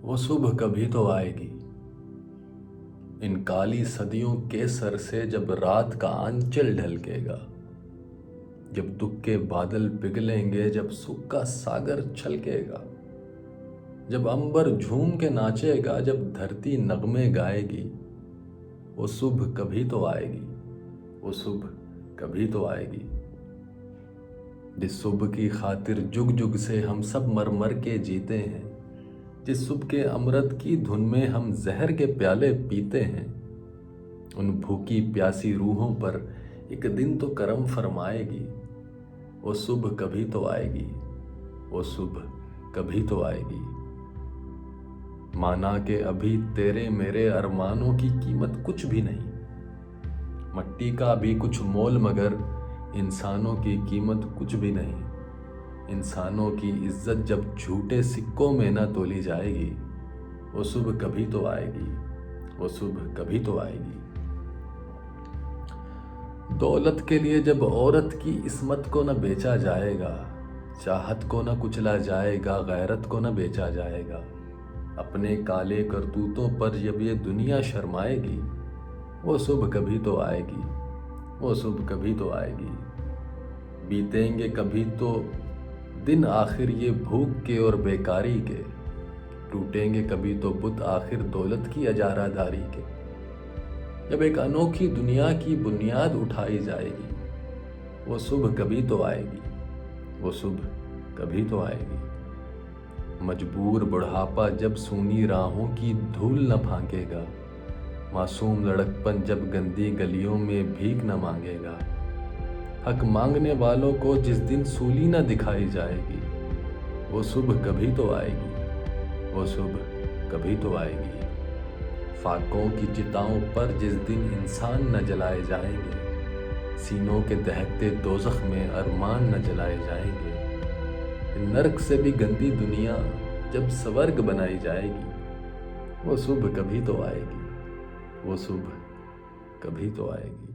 وہ صبح کبھی تو آئے گی، ان کالی صدیوں کے سر سے جب رات کا آنچل ڈھلکے گا، جب دکھ کے بادل پگھلیں گے، جب سکھ کا ساگر چھلکے گا، جب عنبر جھوم کے ناچے گا، جب دھرتی نغمے گائے گی، وہ صبح کبھی تو آئے گی، وہ صبح کبھی تو آئے گی۔ جس صبح کی خاطر جگ جگ سے ہم سب مر مر کے جیتے ہیں، جس صبح کے امرت کی دھن میں ہم زہر کے پیالے پیتے ہیں، ان بھوکی پیاسی روحوں پر ایک دن تو کرم فرمائے گی، وہ صبح کبھی تو آئے گی، وہ صبح کبھی تو آئے گی۔ مانا کہ ابھی تیرے میرے ارمانوں کی قیمت کچھ بھی نہیں، مٹی کا بھی کچھ مول مگر انسانوں کی قیمت کچھ بھی نہیں۔ انسانوں کی عزت جب جھوٹے سکوں میں نہ تولی جائے گی، وہ صبح کبھی تو آئے گی، وہ صبح کبھی تو آئے گی۔ دولت کے لیے جب عورت کی عصمت کو نہ بیچا جائے گا، چاہت کو نہ کچلا جائے گا، غیرت کو نہ بیچا جائے گا، اپنے کالے کرتوتوں پر جب یہ دنیا شرمائے گی، وہ صبح کبھی تو آئے گی، وہ صبح کبھی تو آئے گی۔ بیتیں گے کبھی تو دن آخر یہ بھوک کے اور بیکاری کے، ٹوٹیں گے کبھی تو بت آخر دولت کی اجارہ داری کے۔ جب ایک انوکھی دنیا کی بنیاد اٹھائی جائے گی، وہ صبح کبھی تو آئے گی، وہ صبح کبھی تو آئے گی۔ مجبور بڑھاپا جب سونی راہوں کی دھول نہ پھانکے گا، معصوم لڑکپن جب گندی گلیوں میں بھیک نہ مانگے گا، حق مانگنے والوں کو جس دن سولی نہ دکھائی جائے گی، وہ صبح کبھی تو آئے گی، وہ صبح کبھی تو آئے گی۔ فاقوں کی چتاؤں پر جس دن انسان نہ جلائے جائیں گے، سینوں کے دہکتے دوزخ میں ارمان نہ جلائے جائیں گے، نرک سے بھی گندی دنیا جب سورگ بنائی جائے گی، وہ صبح کبھی تو آئے گی، وہ صبح کبھی تو آئے گی۔